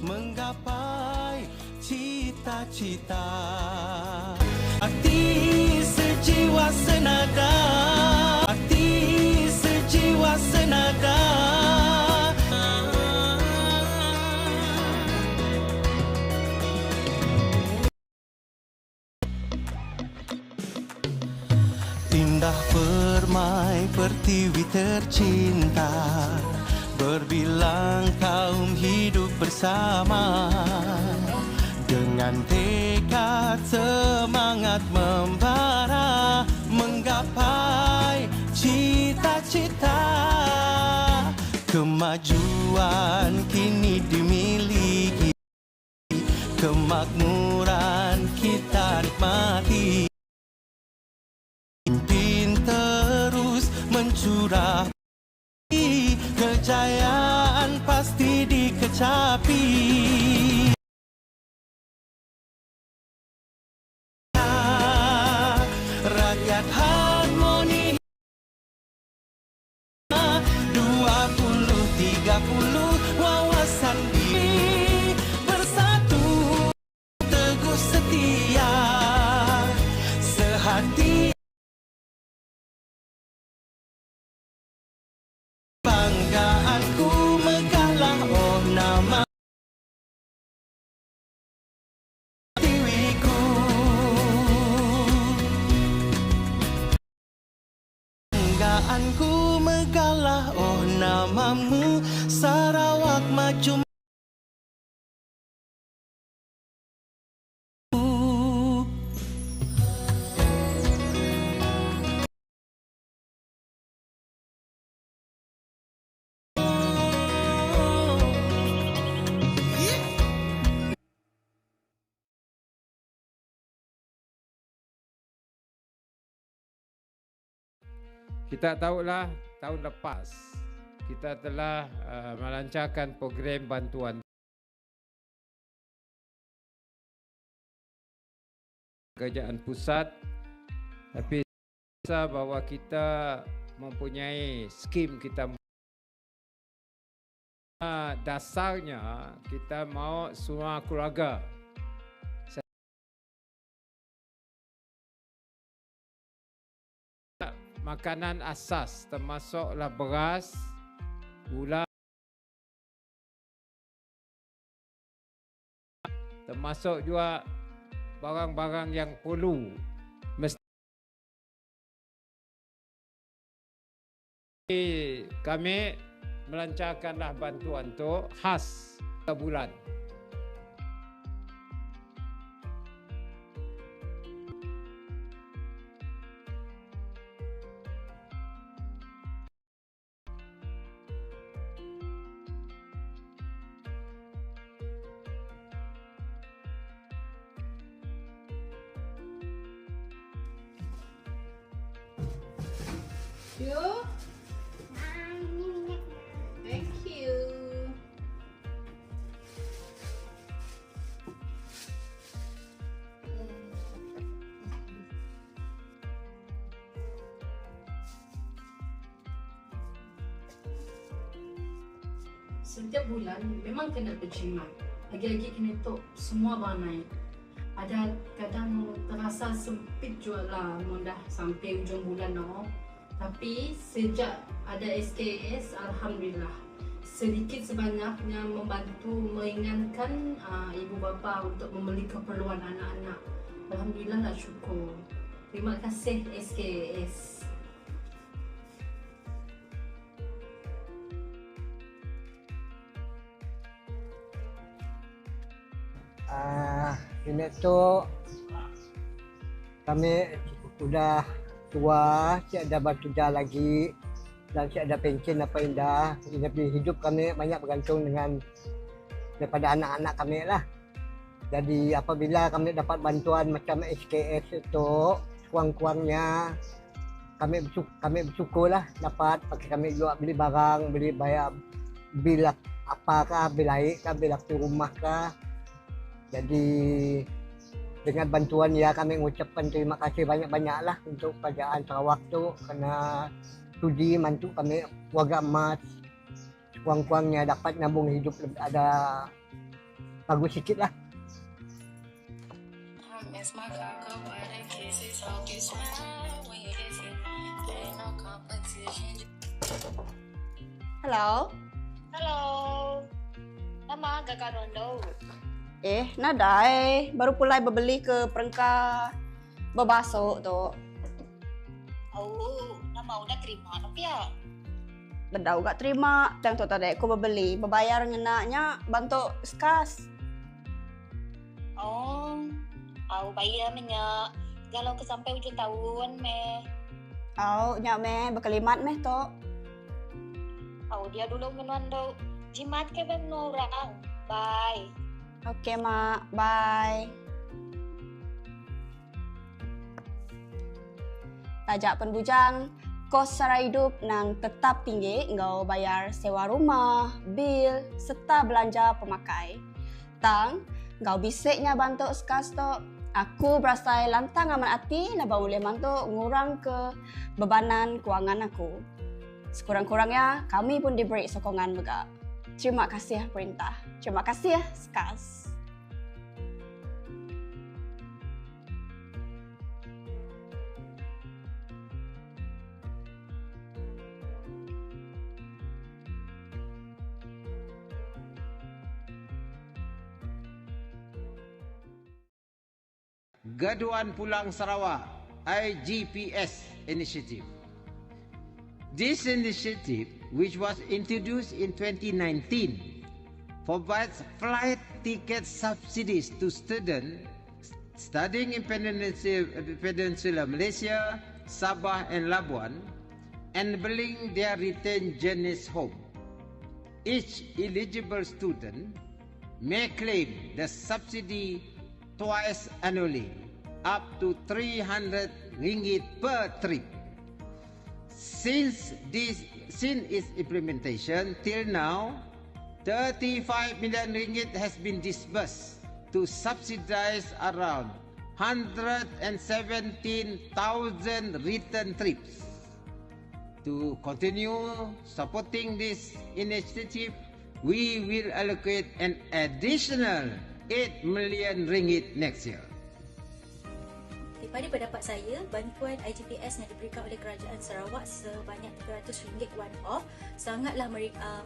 menggapai cita-cita. Hati sejiwa senada, hati sejiwa senada. Indah permai pertiwi tercinta, berbilang kaum hidup bersama. Dengan tekad semangat membara, menggapai cita-cita. Kemajuan kini dimiliki, kemakmuran kita nikmati. Pimpin terus mencurah, kejayaan pasti dikecapi. Rakyat harmoni 2030, wawasan diri bersatu, teguh setia, sehati. Banggaanku megahlah oh nama tiwiku. Banggaanku megahlah oh namamu, Sarawak maju. Kita tahulah tahun lepas kita telah melancarkan program bantuan kerajaan pusat, tapi rasa bahawa kita mempunyai skim kita. Dasarnya kita mahu semua keluarga makanan asas, termasuklah beras, gula, termasuk juga barang-barang yang perlu. Mesti kami melancarkanlah bantuan tu khas bulan. You? Thank you. Setiap bulan memang kena berjimat. Lagi-lagi kena tok semua barang naik. Ada kadang terasa sempit juga lah, dah sampai ujung bulan no. Tapi sejak ada SKS, alhamdulillah sedikit sebanyaknya membantu meringankan ibu bapa untuk membeli keperluan anak-anak. Alhamdulillah lah, syukur. Terima kasih SKS. Ini tu kami sudah tua, tidak ada bantu dah lagi dan tidak ada pension apa indah. Jadi hidup kami banyak bergantung dengan daripada anak-anak kami lah. Jadi apabila kami dapat bantuan macam SKS itu, kurang-kurangnya kami bersyukur lah dapat pakai kami juga beli barang, beli bayar bil apakah, bil air kah, bil api rumah kah. Jadi dengan bantuan ya kami mengucapkan terima kasih banyak-banyak lah untuk kerajaan Sarawak tu kerana sudi bantu kami warga emas kurang-kurangnya dapat nabung hidup ada bagus sikit lah. Hello. Hello. Nama Kakak Rondo. Nadai. Baru pulai berbeli ke perengkah berbasuh tu. Oh, nama udah terima tapi ya. Bedau gak terima. Tang tu tadi aku berbeli. Berbayar ngenaknya bantu skas. Oh, aku bayar minyak. Kalau ke sampai ujung tahun meh. Nyak meh berkelimat meh tu. Dia dulu menuan jimat ke orang. Bye. Okey mak. Bye. Tajak penbujang. Kos sara hidup nang tetap tinggi, engkau bayar sewa rumah, bil, serta belanja pemakai. Tang, engkau bisiknya bantu skas tu. Aku berasa lantang amat hati nak boleh bantu ngurang ke bebanan kewangan aku. Sekurang-kurangnya kami pun diberi sokongan juga. Terima kasih perintah. Terima kasih skas. Gaduhan Pulang Sarawak IGPS initiative. This initiative, which was introduced in 2019, provides flight ticket subsidies to students studying in Peninsular Malaysia, Sabah and Labuan, enabling their return journeys home. Each eligible student may claim the subsidy twice annually, up to 300 ringgit per trip. Since its implementation till now, 35 million ringgit has been disbursed to subsidize around 117,000 return trips. To continue supporting this initiative, we will allocate an additional 8 million ringgit next year. Daripada pendapat saya, bantuan IGPS yang diberikan oleh Kerajaan Sarawak sebanyak RM300 one-off sangatlah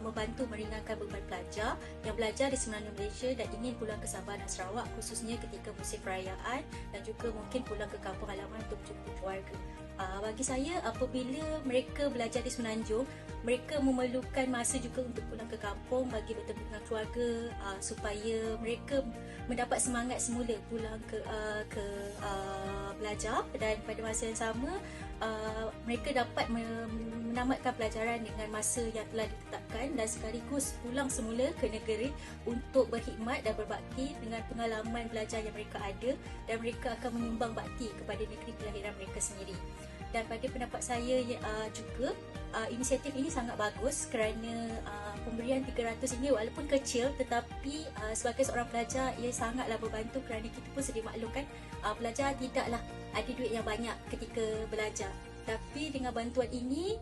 membantu meringankan beban pelajar yang belajar di Ceremonial Malaysia dan ingin pulang ke Sabah dan Sarawak khususnya ketika musim perayaan dan juga mungkin pulang ke kampung halaman untuk berjumpa keluarga. Bagi saya, apabila mereka belajar di Semenanjung, mereka memerlukan masa juga untuk pulang ke kampung bagi bertemu dengan keluarga supaya mereka mendapat semangat semula pulang ke belajar, dan pada masa yang sama mereka dapat menamatkan pelajaran dengan masa yang telah ditetapkan dan sekaligus pulang semula ke negeri untuk berkhidmat dan berbakti dengan pengalaman belajar yang mereka ada, dan mereka akan menyumbang bakti kepada negeri kelahiran mereka sendiri. Dan pada pendapat saya juga inisiatif ini sangat bagus kerana pemberian 300 ini walaupun kecil tetapi sebagai seorang pelajar ia sangatlah membantu kerana kita pun sedia maklumkan pelajar tidaklah ada duit yang banyak ketika belajar. Tapi dengan bantuan ini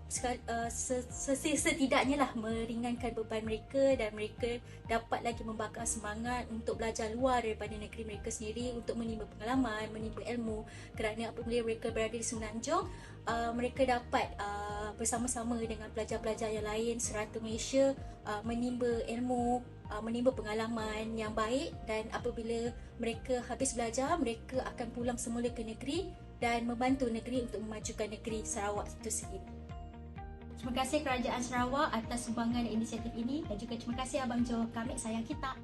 setidaknya lah meringankan beban mereka dan mereka dapat lagi membakar semangat untuk belajar luar daripada negeri mereka sendiri untuk menimba pengalaman, menimba ilmu, kerana apabila mereka berada di Semenanjung mereka dapat bersama-sama dengan pelajar-pelajar yang lain serata Malaysia menimba ilmu, menimba pengalaman yang baik, dan apabila mereka habis belajar mereka akan pulang semula ke negeri dan membantu negeri untuk memajukan negeri Sarawak itu sendiri. Terima kasih Kerajaan Sarawak atas sumbangan inisiatif ini dan juga terima kasih Abang Jo, kami sayang kita.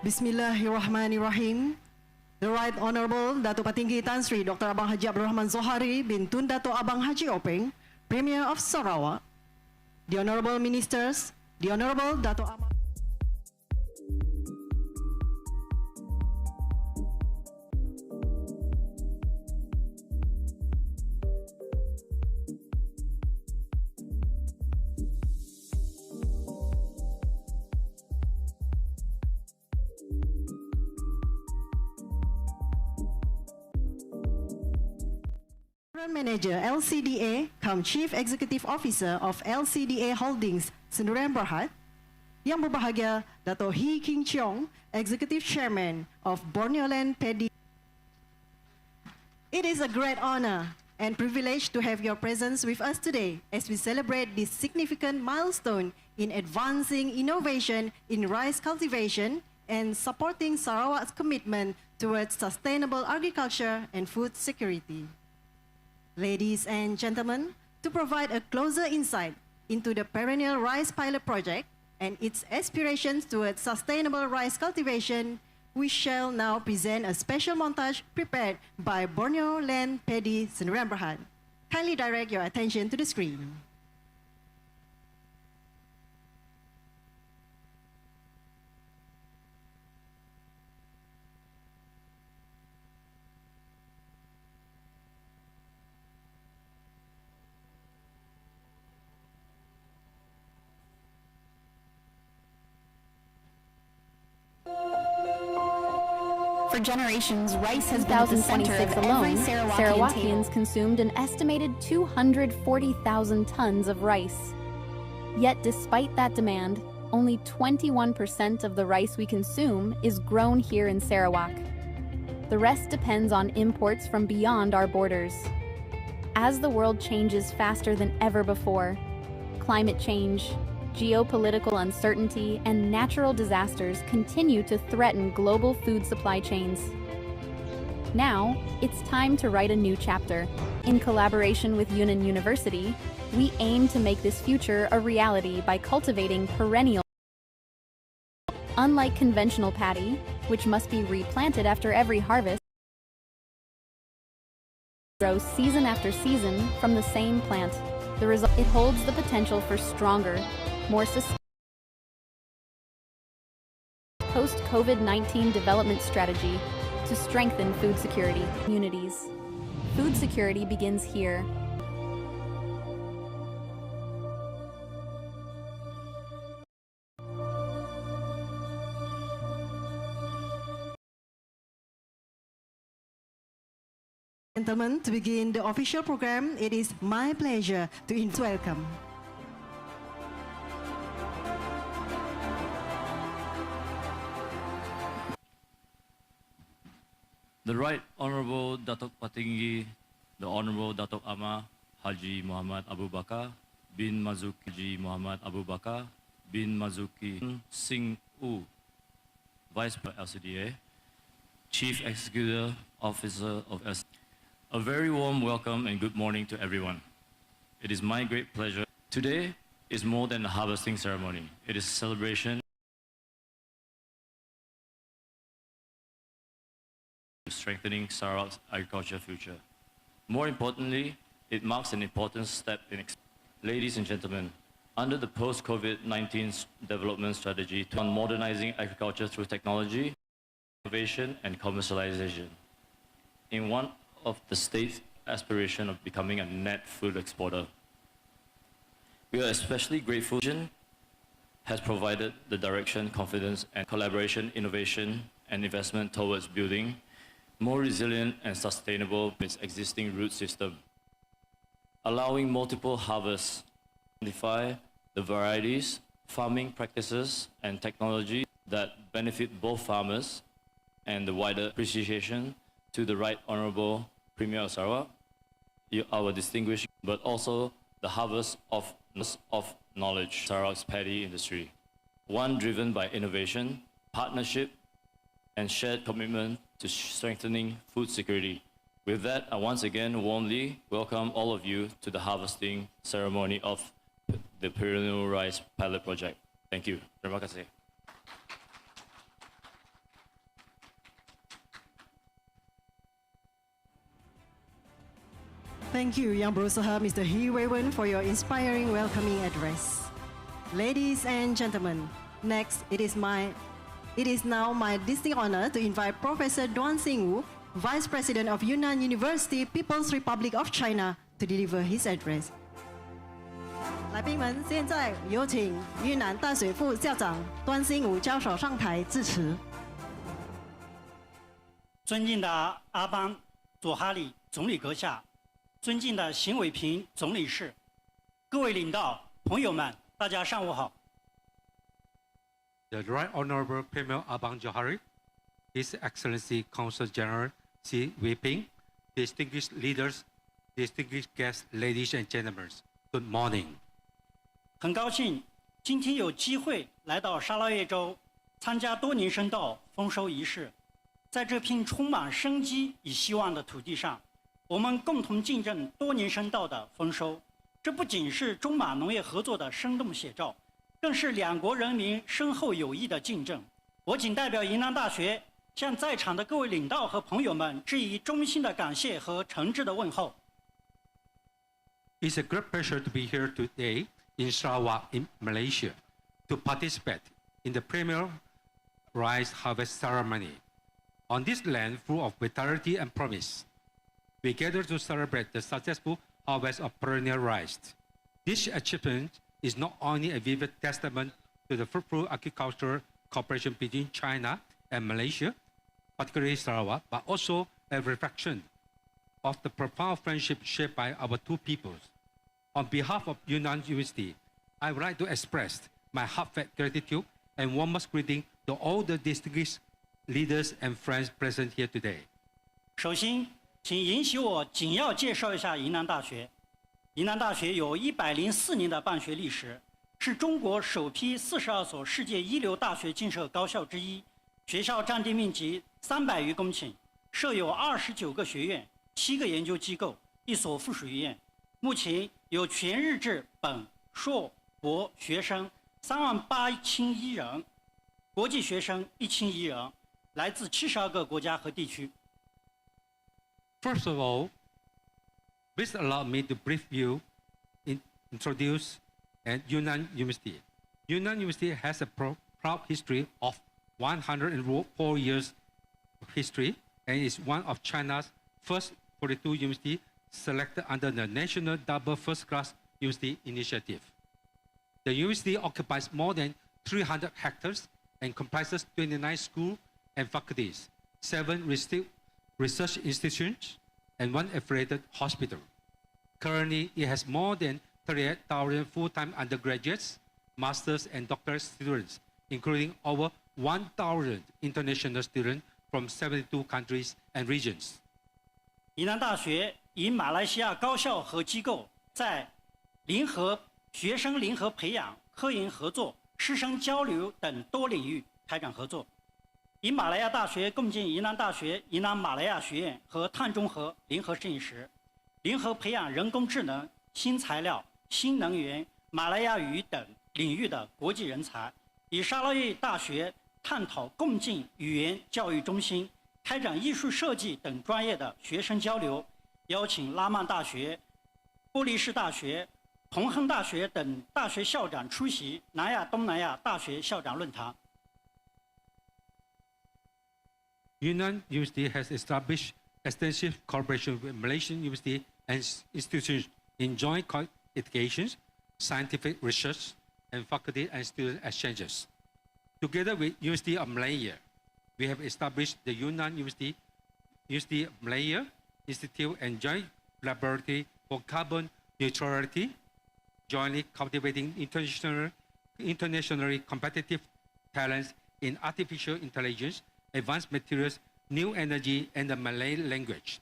Bismillahirrahmanirrahim. The Right Honorable Datuk Patinggi Tan Sri Dr. Abang Haji Abdul Rahman Zohari bin Tun Datuk Abang Haji Openg, Premier of Sarawak. The Honorable Ministers, the Honorable Datuk Ahmad Manager LCDA, cum Chief Executive Officer of LCDA Holdings, Sdn Bhd. Yang berbahagia, Dato' Hee King Cheong, Executive Chairman of Borneo Land Paddy. It is a great honor and privilege to have your presence with us today as we celebrate this significant milestone in advancing innovation in rice cultivation and supporting Sarawak's commitment towards sustainable agriculture and food security. Ladies and gentlemen, to provide a closer insight into the Perennial Rice Pilot Project and its aspirations towards sustainable rice cultivation, we shall now present a special montage prepared by Borneo Land Paddy Sdn Bhd. Kindly direct your attention to the screen. For generations, rice has been at the center of every Sarawakians consumed an estimated 240,000 tons of rice. Yet despite that demand, only 21% of the rice we consume is grown here in Sarawak. The rest depends on imports from beyond our borders. As the world changes faster than ever before, climate change, geopolitical uncertainty, and natural disasters continue to threaten global food supply chains. Now, it's time to write a new chapter. In collaboration with Yunnan University, we aim to make this future a reality by cultivating Perennial. Unlike conventional paddy, which must be replanted after every harvest, grows season after season from the same plant. The result, it holds the potential for stronger, more sustainable post-COVID-19 development strategy to strengthen food security communities. Food security begins here. Gentlemen, to begin the official program, it is my pleasure to welcome The Right Honorable Datuk Patinggi, the Honorable Datuk Ama Haji Muhammad Abu Bakar bin Mazuki Haji Muhammad Abu Bakar bin Mazuki Singh U, Vice President LCDA, Chief Executive Officer of LCDA. A very warm welcome and good morning to everyone. It is my great pleasure. Today is more than a harvesting ceremony. It is a celebration strengthening Sarawak's agriculture future. More importantly, it marks an important step in. Ladies and gentlemen, under the post-COVID-19 development strategy on modernizing agriculture through technology, innovation, and commercialization, in one of the state's aspiration of becoming a net food exporter, we are especially grateful has provided the direction, confidence, and collaboration, innovation, and investment towards building more resilient and sustainable its existing root system, allowing multiple harvests, identify the varieties, farming practices, and technology that benefit both farmers and the wider appreciation to the Right Honorable Premier of Sarawak, our distinguished, but also the harvest of knowledge, Sarawak's paddy industry, one driven by innovation, partnership, and shared commitment to strengthening food security. With that, I once again warmly welcome all of you to the harvesting ceremony of the Perennial Rice Pilot Project. Thank you. Terima kasih. Thank you, Yang Berusaha, Mr. He Weiwen, for your inspiring welcoming address. Ladies and gentlemen, next it is now my distinct honor to invite Professor Duan Xingwu, Vice President of Yunnan University, People's Republic of China, to deliver his address. 来宾们，现在有请云南大学副校长端兴武教授上台致辞。尊敬的阿邦佐哈里总理阁下，尊敬的邢伟平总理事，各位领导朋友们，大家上午好。The Right Honorable Premier Abang Johari, His Excellency Consul General Xi Weiping, distinguished leaders, distinguished guests, ladies and gentlemen, good morning. 很高兴今天有机会来到沙捞越州参加多年生稻丰收仪式。在这片充满生机与希望的土地上，我们共同见证多年生稻的丰收。这不仅是中马农业合作的生动写照，更是两国人民深厚友谊的见证。我谨代表云南大学向在场的各位领导和朋友们致以衷心的感谢和诚挚的问候。It's a great pleasure to be here today in Sarawak, in Malaysia, to participate in the premier rice harvest ceremony. On this land full of vitality and promise, we gather to celebrate the successful harvest of perennial rice. This achievement is not only a vivid testament to the fruitful agricultural cooperation between China and Malaysia, particularly Sarawak, but also a reflection of the profound friendship shared by our two peoples. On behalf of Yunnan University, I would like to express my heartfelt gratitude and warmest greeting to all the distinguished leaders and friends present here today. 首先，请允许我简要介绍一下云南大学。云南大学有104年的办学历史，是中国首批42所世界一流大学建设高校之一。学校占地面积300余公顷，设有29个学院、7个研究机构、1所附属医院。目前有全日制本、硕、博学生38001人，国际学生1001人，来自72个国家和地区。First of all, please allow me to brief you, introduce Yunnan University. Yunnan University has a proud history of 104 years of history and is one of China's first 42 universities selected under the National Double First Class University Initiative. The university occupies more than 300 hectares and comprises 29 schools and faculties, 7 research institutions, and 1 affiliated hospital. Currently, it has more than 38,000 full-time undergraduates, masters, and doctoral students, including over 1,000 international students from 72 countries and regions. 云南大学与马来西亚高校和机构在学生联合培养、科研合作、师生交流等多领域开展合作。与马来亚大学共建云南大学云南马来亚学院和碳中和联合实验室，联合培养人工智能、新材料、新能源、马来亚语等领域的国际人才。与沙捞越大学探讨共建语言教育中心，开展艺术设计等专业的学生交流，邀请拉曼大学、玻璃市大学、同亨大学等大学校长出席南亚东南亚大学校长论坛。Yunnan University has established extensive cooperation with Malaysian universities and institutions in joint education, scientific research, and faculty and student exchanges. Together with University of Malaya, we have established the Yunnan University of Malaya Institute and Joint Laboratory for Carbon Neutrality, jointly cultivating internationally competitive talents in artificial intelligence, advanced materials, new energy, and the Malay language.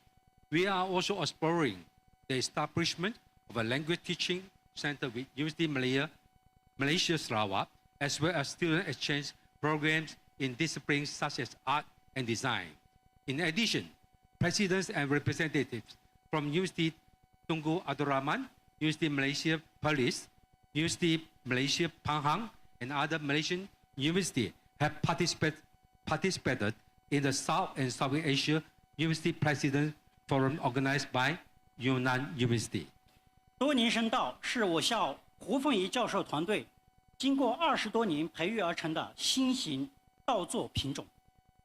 We are also exploring the establishment of a language teaching center with University of Malaysia Sarawak, as well as student exchange programs in disciplines such as art and design. In addition, presidents and representatives from University Tunku Abdul Rahman, University Malaysia Perlis, University Malaysia Pahang, and other Malaysian universities have participated in the South and Southeast Asia University President Forum organized by Yunnan University. 多年生稻是我校胡凤仪教授团队经过20多年培育而成的新型稻作品种，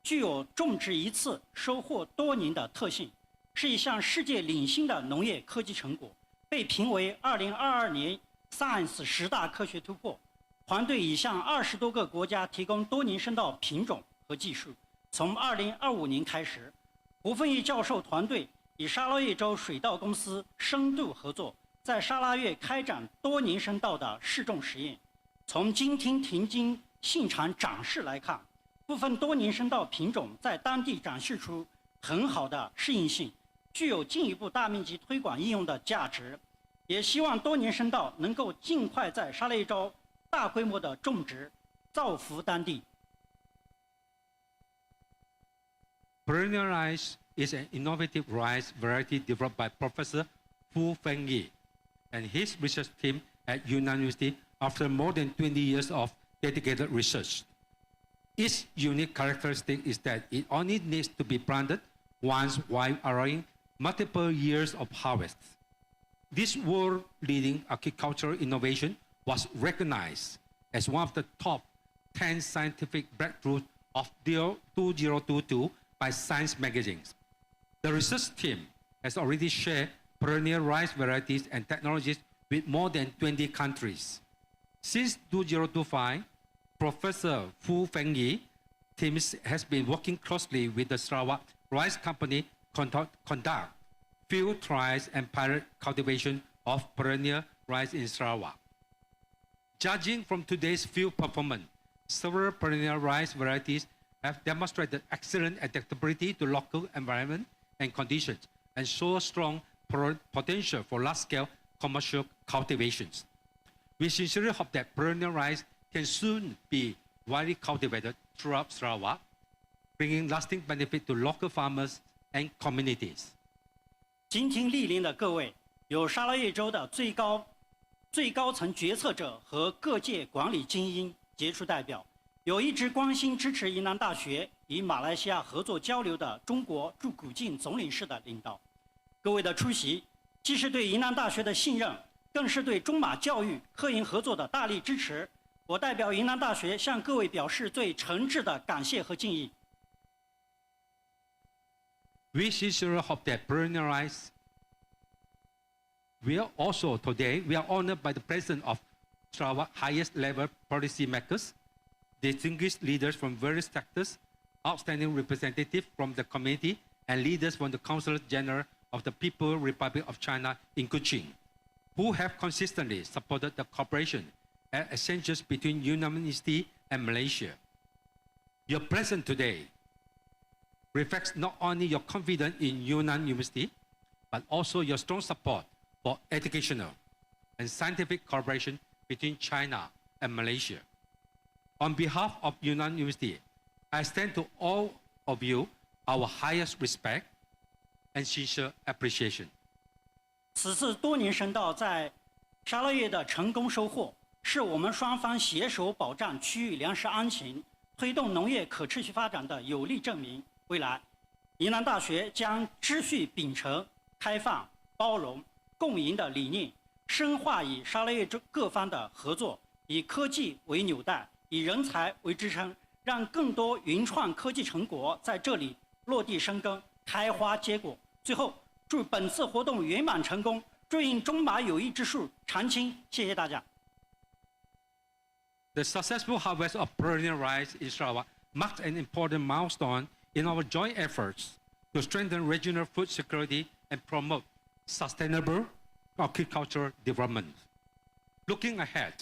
具有种植一次收获多年的特性，是一项世界领先的农业科技成果，被评为2022年 Science 10大科学突破。团队已向20多个国家提供多年生稻品种和技术。从2025年开始，胡凤仪教授团队与沙捞越州水稻公司深度合作，在沙拉越开展多年生稻的试种实验。从今天停经现场展示来看，部分多年生稻品种在当地展示出很好的适应性，具有进一步大面积推广应用的价值。也希望多年生稻能够尽快在沙拉越州大规模的种植，造福当地。Perennial rice is an innovative rice variety developed by Professor Fu Fengyi and his research team at Yunnan University after more than 20 years of dedicated research. Its unique characteristic is that it only needs to be planted once while allowing multiple years of harvest. This world-leading agricultural innovation was recognized as one of the top 10 scientific breakthroughs of 2022 by Science magazines. The research team has already shared perennial rice varieties and technologies with more than 20 countries. Since 2025, Professor Fu Fengyi team has been working closely with the Sarawak Rice Company conduct field trials and pilot cultivation of perennial rice in Sarawak. Judging from today's field performance, several perennial rice varieties have demonstrated excellent adaptability to local environment and conditions and show strong potential for large-scale commercial cultivations. We sincerely hope that perennial rice can soon be widely cultivated throughout Sarawak, bringing lasting benefit to local farmers and communities. 今天莅临的各位，有沙拉越州的最高层决策者和各界管理精英杰出代表，有一直关心支持云南大学与马来西亚合作交流的中国驻古晋总领事的领导。各位的出席，既是对云南大学的信任，更是对中马教育科研合作的大力支持。我代表云南大学向各位表示最诚挚的感谢和敬意。We sincerely hope that perennial rice. We are also today, we are honored by the President of Sarawak highest level policy makers, distinguished leaders from various sectors, outstanding representatives from the community, and leaders from the Council General of the People's Republic of China in Kuching, who have consistently supported the cooperation and exchanges between Yunnan University and Malaysia. Your presence today reflects not only your confidence in Yunnan University, but also your strong support for educational and scientific collaboration between China and Malaysia. On behalf of Yunnan University, I extend to all of you our highest respect and sincere appreciation. 此次多年生稻在沙拉越的成功收获，是我们双方携手保障区域粮食安全、推动农业可持续发展的有力证明。未来，云南大学将持续秉承开放、包容、共赢的理念，深化与沙拉越各方的合作，以科技为纽带，以人才为支撑，让更多云创科技成果在这里落地生根、开花结果。最后，祝本次活动圆满成功，祝愿中马友谊之树长青。谢谢大家。The successful harvest of perennial rice in Sarawak marks an important milestone in our joint efforts to strengthen regional food security and promote sustainable agricultural development. Looking ahead,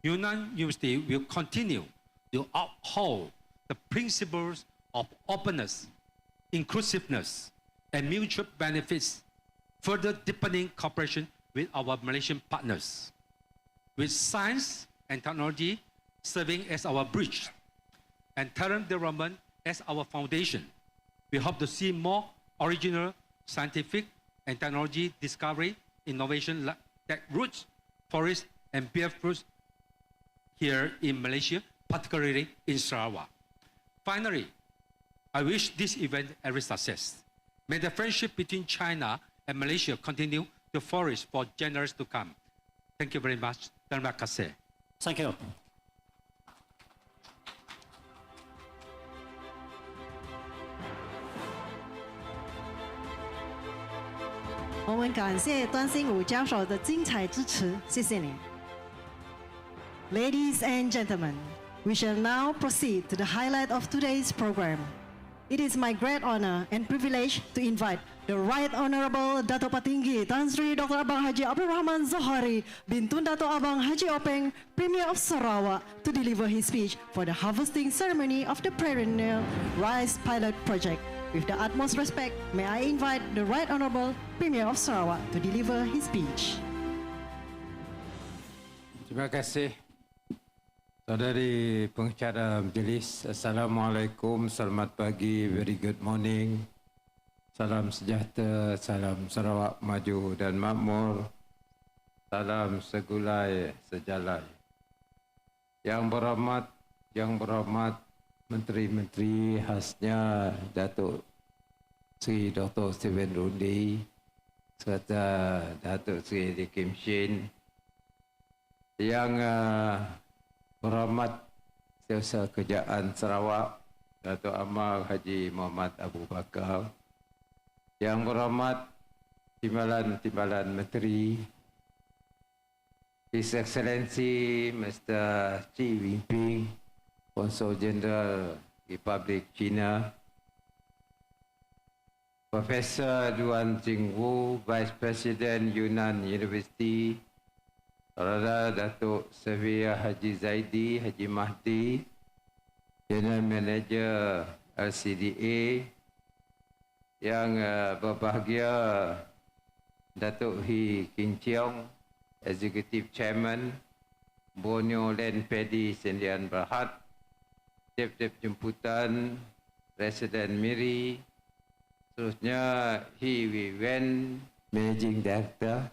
Yunnan University will continue to uphold the principles of openness, inclusiveness, and mutual benefits, further deepening cooperation with our Malaysian partners. With science and technology serving as our bridge and talent development as our foundation, we hope to see more original scientific and technology discovery, innovation that roots, forests, and bear fruits here in Malaysia, particularly in Sarawak. Finally, I wish this event every success. May the friendship between China and Malaysia continue to flourish for generations to come. Thank you very much. Terima kasih. Thank you. 我们感谢段兴武教授的精彩支持，谢谢你。Ladies and gentlemen, we shall now proceed to the highlight of today's program. It is my great honor and privilege to invite the Right Honorable Dato' Patinggi Tan Sri Dr. Abang Haji Abdul Rahman Zohari bin Tun Dato' Abang Haji Openg, Premier of Sarawak, to deliver his speech for the harvesting ceremony of the Perennial Rice Pilot Project. With the utmost respect, may I invite the Right Honorable Premier of Sarawak to deliver his speech. Terima kasih. Saudari pengacara majlis, Assalamualaikum, selamat pagi, very good morning. Salam sejahtera, salam Sarawak maju dan makmur. Salam segulai sejalai. Yang berhormat Menteri-Menteri, khasnya Datuk Seri Dr. Steven Rundi serta Datuk Seri Lee Kim Shin. Yang berhormat Setiausaha Kerajaan Sarawak Datuk Amar Haji Muhammad Abu Bakar. Yang berhormat Timbalan Menteri, His Excellency Mr. Xi Jinping, Consul General Republik China, Profesor Duan Jingwu, Vice President Yunnan University, Saudara Datuk Sevia Haji Zaidi Haji Mahdi, General Manager LCDA, yang berbahagia Datuk Hee King Cheong, Executive Chairman, Borneo Land Paddy Sendian Berhad, Dep-Dep Jemputan, Resident Miri, seterusnya Hee Wee Wen, Managing Director,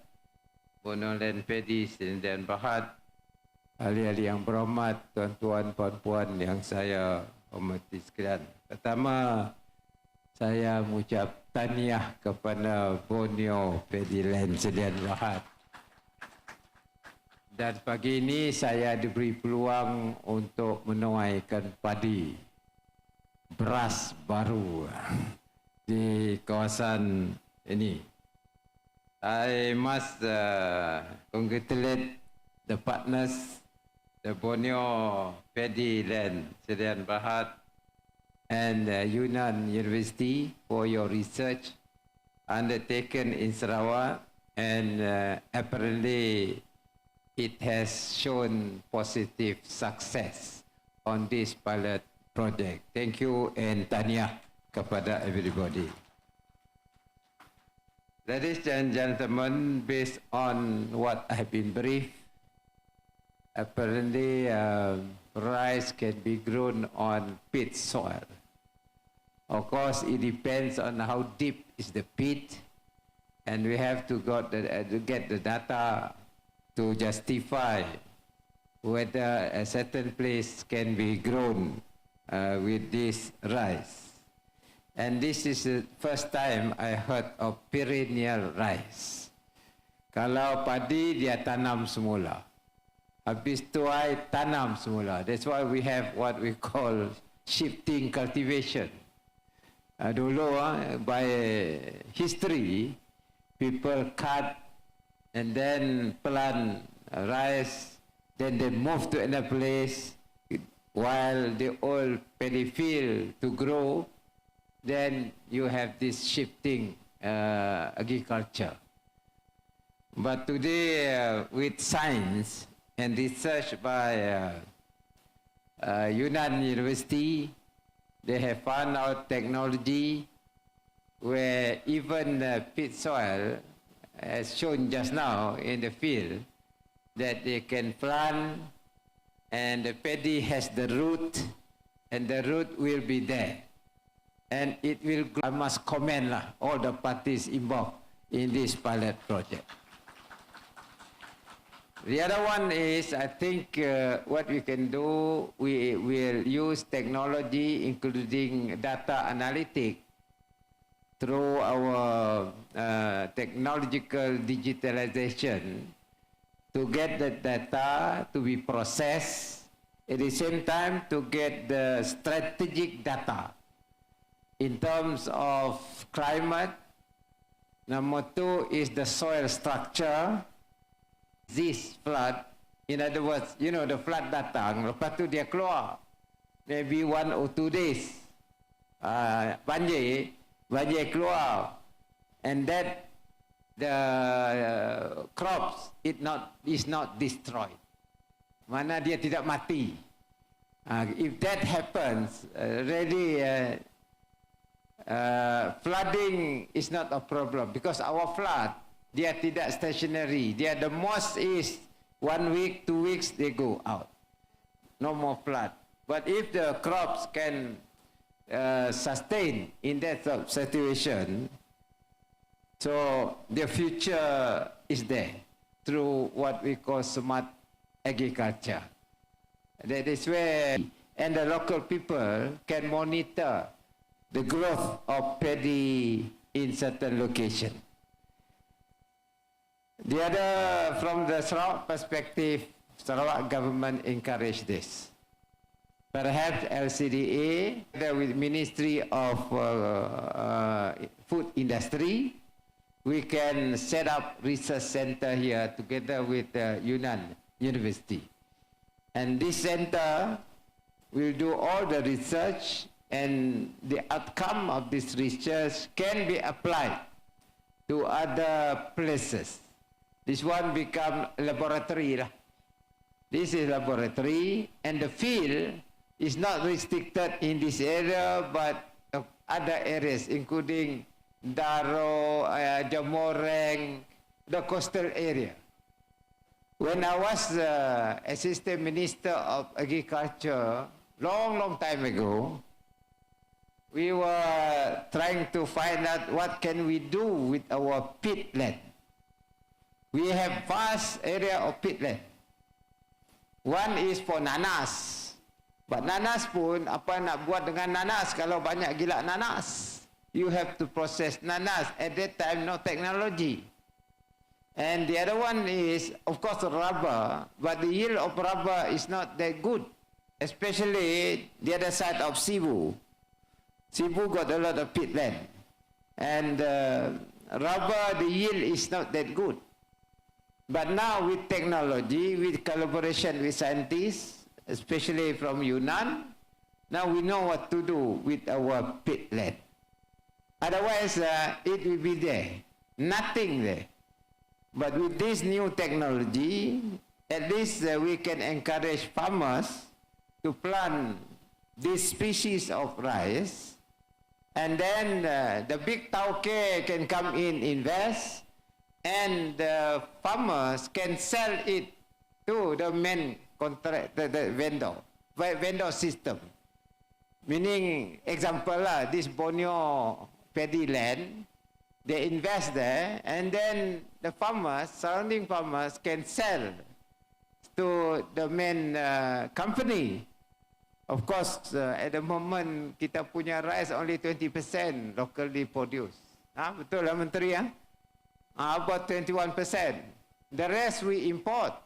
Borneo Land Paddy Sendian Berhad, ahli-ahli yang berhormat, tuan-tuan, puan-puan yang saya hormati sekalian. Pertama, saya mengucap tahniah kepada Borneo Paddy Land Sendian Berhad. Dan pagi ini saya diberi peluang untuk menuaikan padi, beras baru di kawasan ini. I must congratulate the partners, the Borneo Paddy Land Sendian Berhad and Yunnan University for your research undertaken in Sarawak, and apparently it has shown positive success on this pilot project. Thank you and tahniah kepada everybody. Ladies and gentlemen, based on what I have been briefed, apparently rice can be grown on pit soil. Of course, it depends on how deep is the pit, and we have to get the data to justify whether a certain place can be grown with this rice. And this is the first time I heard of perennial rice. Kalau padi, dia tanam semula. Habis tuai, tanam semula. That's why we have what we call shifting cultivation. Dulu, by history, people cut and then plant rice, then they move to another place while the old paddy field to grow. Then you have this shifting agriculture. But today, with science and research by Yunnan University, they have found out technology where even pit soil, as shown just now in the field, that they can plant and the paddy has the root and the root will be there. And it will grow. I must commend all the parties involved in this pilot project. The other one is, I think what we can do, we will use technology including data analytics through our technological digitalization to get the data to be processed, at the same time to get the strategic data in terms of climate. Number two is the soil structure. This flood, in other words, you know, the flood datang, lepas tu dia keluar. Maybe 1 or 2 days. Banjir keluar. And that the crops is not destroyed. Mana dia tidak mati. If that happens, really flooding is not a problem because our flood, dia tidak stationary. Dia the most is 1 week, 2 weeks they go out. No more flood. But if the crops can sustain in that situation, so the future is there through what we call smart agriculture. That is where, and the local people can monitor the growth of paddy in certain location. The other, from the Sarawak perspective, Sarawak government encourage this. Perhaps LCDA, together with Ministry of Food Industry, we can set up research center here together with Yunnan University. And this center will do all the research, and the outcome of this research can be applied to other places. This one become laboratory. This is laboratory, and the field is not restricted in this area, but other areas, including Daro, Jamoreng, the coastal area. When I was Assistant Minister of Agriculture, long time ago, we were trying to find out what can we do with our peatland. We have vast area of peatland. One is for nanas. But nanas pun, apa nak buat dengan nanas kalau banyak gila nanas? You have to process nanas. At that time, no technology. And the other one is, of course, rubber. But the yield of rubber is not that good. Especially the other side of Cebu. Cebu got a lot of peatland. And rubber, the yield is not that good. But now with technology, with collaboration with scientists, especially from Yunnan, now we know what to do with our peatland. Otherwise, it will be there, nothing there. But with this new technology, at least we can encourage farmers to plant this species of rice, and then the big tauke can come in, invest, and the farmers can sell it to the main contract, the vendor system. Meaning, example lah, this Borneo paddy land, they invest there, and then the farmers, surrounding farmers, can sell to the main company. Of course, at the moment, kita punya rice only 20% locally produced. Betul lah Menteri ya? About 21%. The rest we import.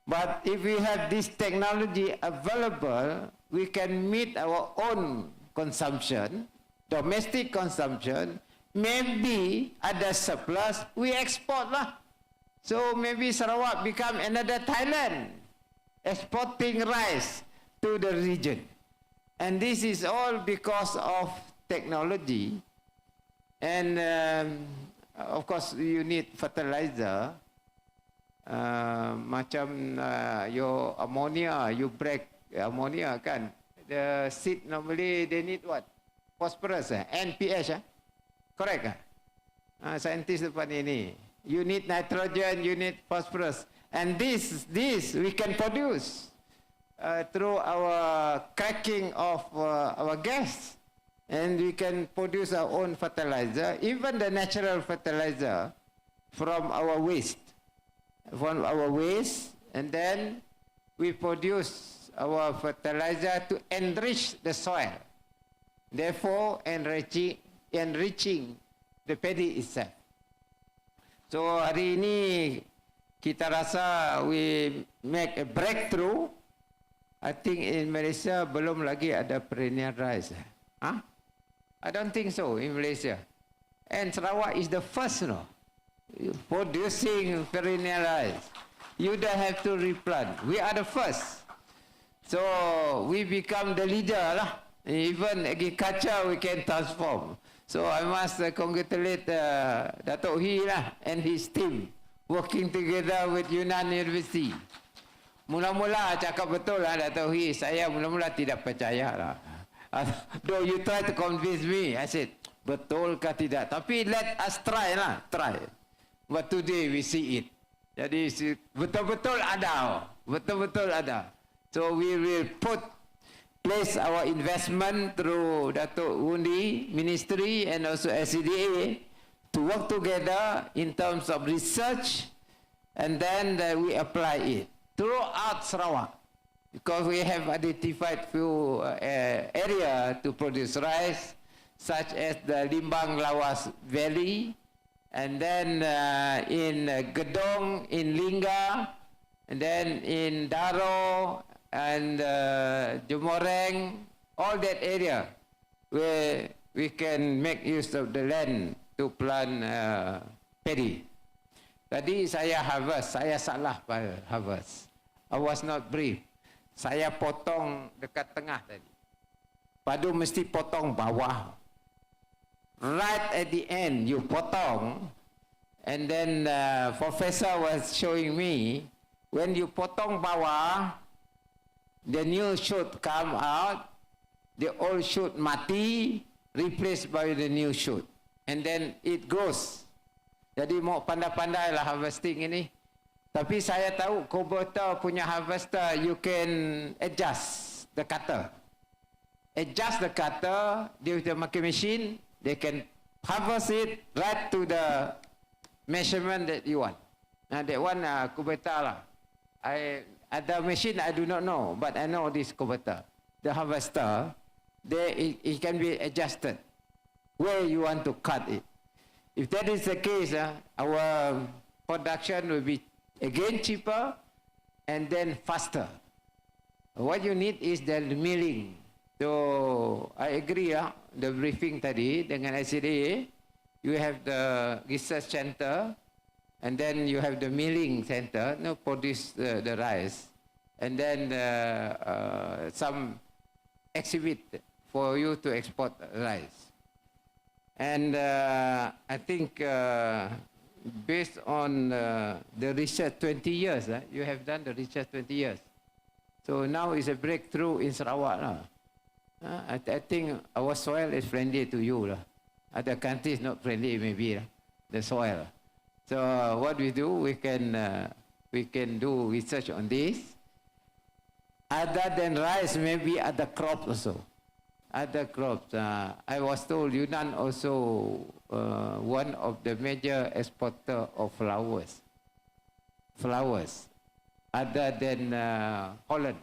But if we have this technology available, we can meet our own consumption, domestic consumption. Maybe ada surplus, we export lah. So maybe Sarawak become another Thailand, exporting rice to the region. And this is all because of technology. And of course, you need fertilizer. Macam your ammonia, you break ammonia kan. The seed normally they need what? Phosphorus, NPH, correct? Scientists depan ini. You need nitrogen, you need phosphorus. And this we can produce through our cracking of our gas. And we can produce our own fertilizer, even the natural fertilizer from our waste. And then we produce our fertilizer to enrich the soil. Therefore, enriching enriching the paddy itself. So hari ini kita rasa we make a breakthrough. I think in Malaysia belum lagi ada perennial rice. Huh? I don't think so in Malaysia. And Sarawak is the first, producing perennial rice. You don't have to replant. We are the first. So we become the leader lah. Even agriculture we can transform. So I must congratulate Datuk He lah and his team working together with Yunnan University. Mula-mula cakap betul lah Datuk He, saya mula-mula tidak percaya lah. Though you try to convince me, I said, betul ke tidak? Tapi let us try lah, try. But today we see it. Jadi betul-betul ada, betul-betul ada. So we will place our investment through Datuk Undi Ministry and also SCDA to work together in terms of research, and then we apply it throughout Sarawak, because we have identified few area to produce rice, such as the Limbang Lawas Valley, and then in Gedong, in Lingga, and then in Daro, and Jumoreng, all that area where we can make use of the land to plant paddy. Tadi saya harvest, saya salah pada harvest. I was not brief. Saya potong dekat tengah tadi. Padu mesti potong bawah. Right at the end, you potong, and then professor was showing me, when you potong bawah, the new shoot come out, the old shoot mati, replaced by the new shoot. And then it grows. Jadi mau pandai-pandai lah harvesting ini. Tapi saya tahu Kubota punya harvester, you can adjust the cutter. Adjust the cutter, dia with the marking machine, they can harvest it right to the measurement that you want. Now that one Kubota lah. The machine I do not know, but I know this converter. The harvester, it can be adjusted where you want to cut it. If that is the case, our production will be again cheaper and then faster. What you need is the milling. So I agree, the briefing tadi dengan SCDA, you have the research center, and then you have the milling center, produce the rice, and then some exhibit for you to export rice. And I think based on the research 20 years, you have done the research 20 years. So now is a breakthrough in Sarawak. I think our soil is friendly to you. Other countries not friendly maybe, the soil. So what we do, we can do research on this. Other than rice, maybe other crops also. Other crops. I was told Yunnan also one of the major exporter of flowers. Flowers. Other than Holland.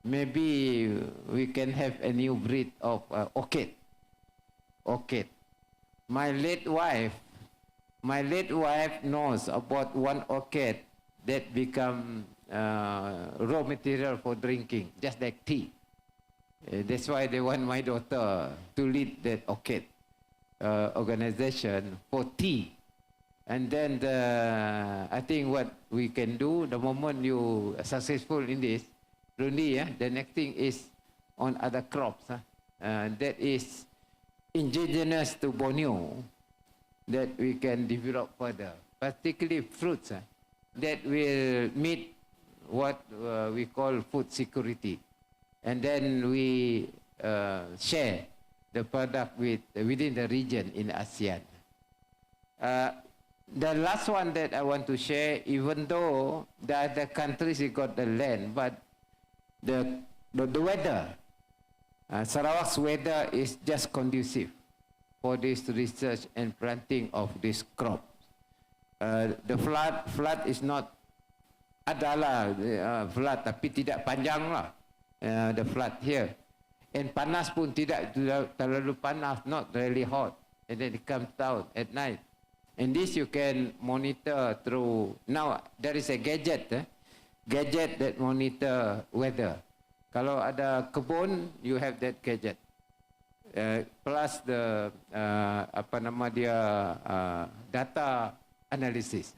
Maybe we can have a new breed of orchid. Orchid. My late wife knows about one orchid that become raw material for drinking, just like tea. That's why they want my daughter to lead that orchid organization for tea. And then I think what we can do, the moment you are successful in this, Rundi, the next thing is on other crops. That is indigenous to Borneo, that we can develop further, particularly fruits that will meet what we call food security. And then we share the product within the region in ASEAN. The last one that I want to share, even though the other countries got the land, but the weather, Sarawak's weather is just conducive for this research and planting of this crop. The flood is not adalah flood, tapi tidak panjang lah. The flood here. And panas pun tidak terlalu panas, not really hot. And then it comes down at night. And this you can monitor through, now there is a gadget that monitor weather. Kalau ada kebun, you have that gadget. Plus the data analysis.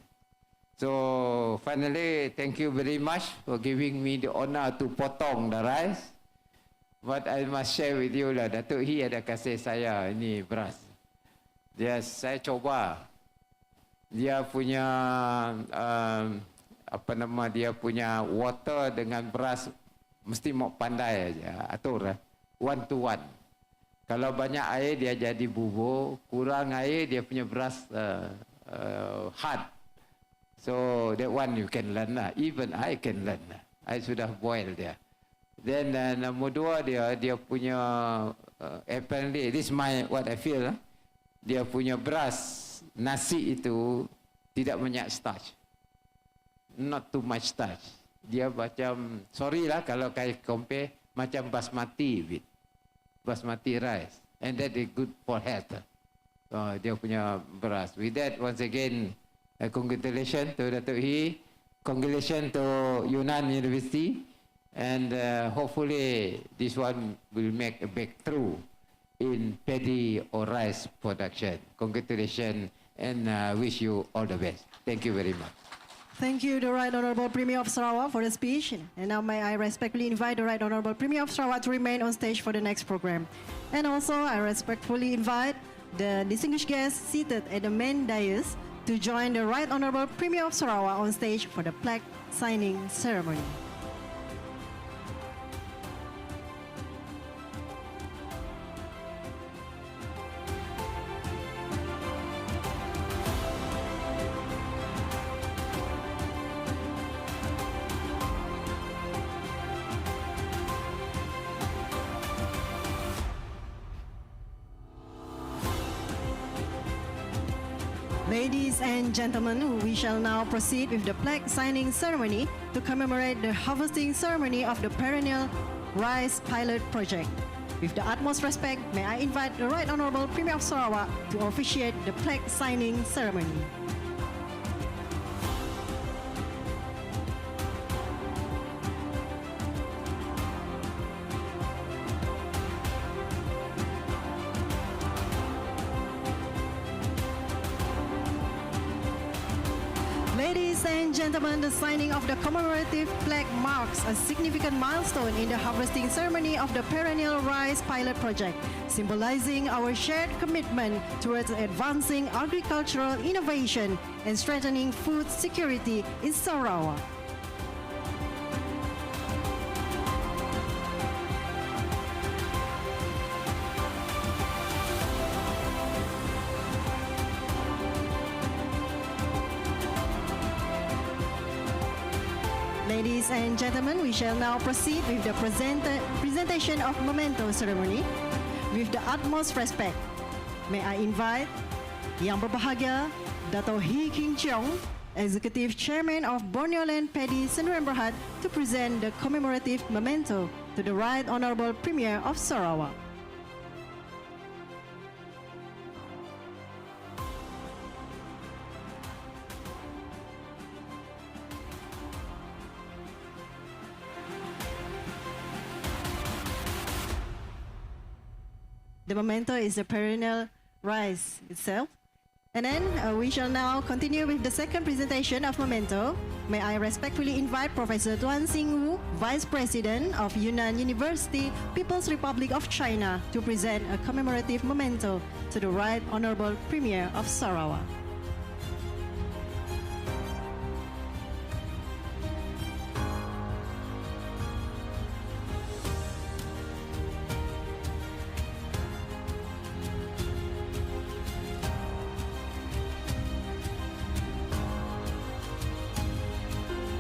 So finally, thank you very much for giving me the honor to potong the rice. But I must share with you lah, Datuk He ada kasih saya ini beras. Saya coba. Dia punya dia punya water dengan beras mesti mau pandai aja atur one to one. Kalau banyak air dia jadi bubur, kurang air dia punya beras hard. So that one you can learn lah. Even I can learn lah. I sudah boil dia. Then nombor dua dia punya apparently this is what I feel dia punya beras nasi itu tidak banyak starch, not too much starch. Dia macam sorry lah kalau saya compare macam basmati rice, and that is good for health. Dia punya beras. With that once again congratulations to Datuk He, congratulations to Yunnan University. And hopefully this one will make a breakthrough in paddy or rice production. Congratulations and wish you all the best. Thank you very much. Thank you, the Right Honourable Premier of Sarawak, for the speech. And now may I respectfully invite the Right Honourable Premier of Sarawak to remain on stage for the next program. And also I respectfully invite the distinguished guests seated at the main dais to join the Right Honourable Premier of Sarawak on stage for the plaque signing ceremony. Ladies and gentlemen, we shall now proceed with the plaque signing ceremony to commemorate the harvesting ceremony of the Perennial Rice Pilot Project. With the utmost respect, may I invite the Right Honourable Premier of Sarawak to officiate the plaque signing ceremony. Ladies and gentlemen, the signing of the commemorative plaque marks a significant milestone in the harvesting ceremony of the Perennial Rice Pilot Project, symbolizing our shared commitment towards advancing agricultural innovation and strengthening food security in Sarawak. Ladies and gentlemen, we shall now proceed with the presentation of memento ceremony. With the utmost respect, may I invite Yang Berbahagia Dato' He King Cheong, Executive Chairman of Borneo Land Paddy Sdn Bhd, to present the commemorative memento to the Right Honourable Premier of Sarawak. The memento is the perennial rice itself. And then we shall now continue with the second presentation of memento. May I respectfully invite Professor Tuan Sing Wu, Vice President of Yunnan University, People's Republic of China, to present a commemorative memento to the Right Honourable Premier of Sarawak.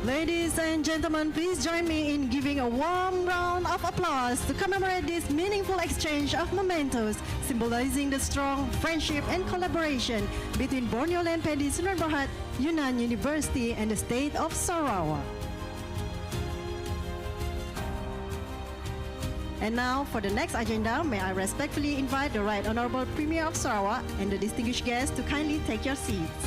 Ladies and gentlemen, please join me in giving a warm round of applause to commemorate this meaningful exchange of mementos, symbolizing the strong friendship and collaboration between Borneo Land Paddy Sdn Bhd, Yunnan University and the state of And now, for the next agenda, may I respectfully invite the Right Honourable Premier of Sarawak and the distinguished guests to kindly take your seats.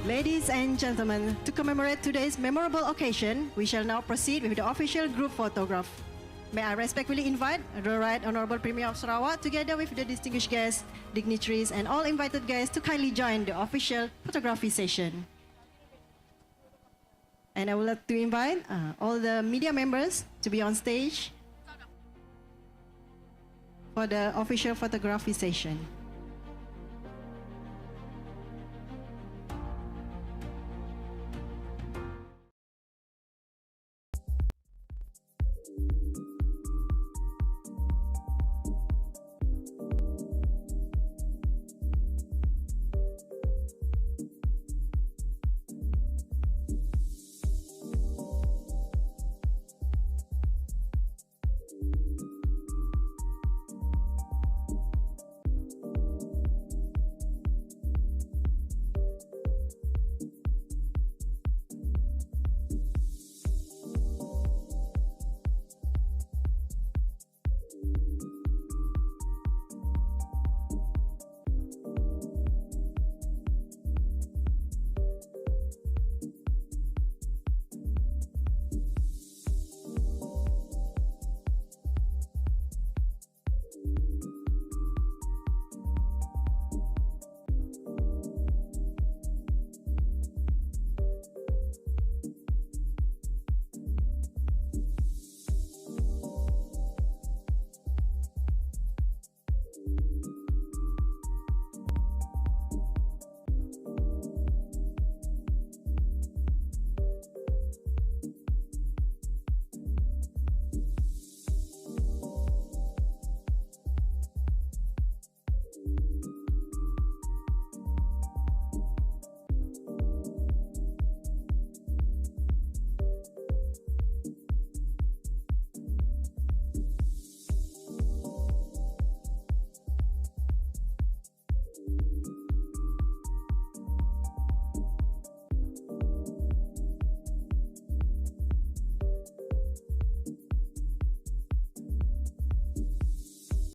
Ladies and gentlemen, to commemorate today's memorable occasion, we shall now proceed with the official group photograph. May I respectfully invite the Right Honourable Premier of Sarawak together with the distinguished guests, dignitaries and all invited guests to kindly join the official photography session. And I would like to invite all the media members to be on stage for the official photography session.